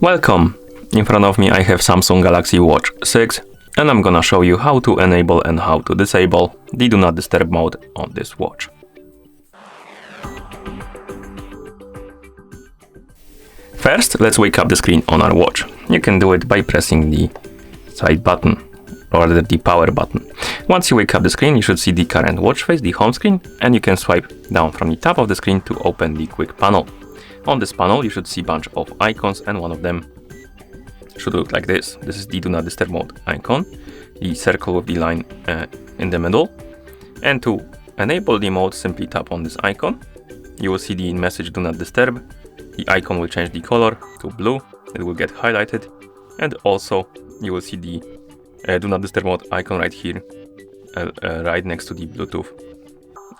Welcome! In front of me I have Samsung Galaxy Watch 6 and I'm gonna show you how to enable and how to disable the Do Not Disturb mode on this watch. First, let's wake up the screen on our watch. You can do it by pressing the side button or the power button. Once you wake up the screen, you should see the current watch face, the home screen, and you can swipe down from the top of the screen to open the quick panel. On this panel, you should see a bunch of icons, and one of them should look like this. This is the Do Not Disturb mode icon, the circle with the line in the middle. And to enable the mode, simply tap on this icon. You will see the message Do Not Disturb. The icon will change the color to blue. It will get highlighted. And also, you will see the Do Not Disturb mode icon right here, right next to the Bluetooth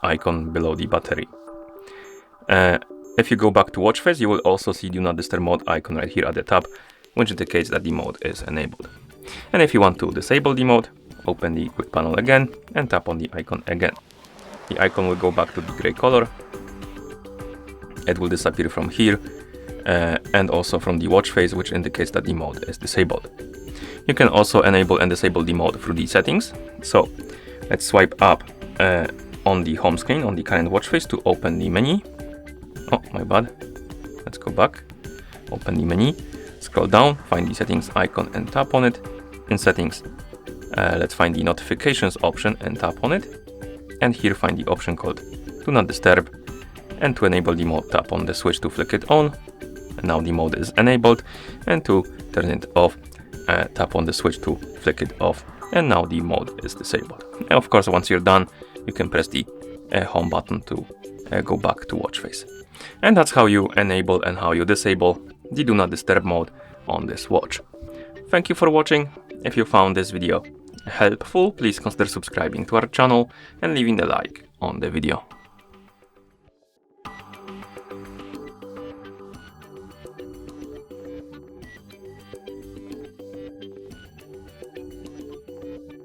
icon below the battery. If you go back to watch face, you will also see Do Not Disturb mode icon right here at the top, which indicates that the mode is enabled. And if you want to disable the mode, open the quick panel again and tap on the icon again. The icon will go back to the gray color. It will disappear from here and also from the watch face, which indicates that the mode is disabled. You can also enable and disable the mode through the settings. So let's swipe up on the home screen on the current watch face to open the menu. Oh, my bad. Let's go back. Open the menu. Scroll down, find the settings icon and tap on it. In settings, let's find the notifications option and tap on it. And here find the option called Do Not Disturb. And to enable the mode, tap on the switch to flick it on. And now the mode is enabled. And to turn it off, tap on the switch to flick it off. And now the mode is disabled. And of course, once you're done, you can press the home button to go back to watch face. And that's how you enable and how you disable the Do Not Disturb mode on this watch. Thank you for watching. If you found this video helpful, please consider subscribing to our channel and leaving a like on the video.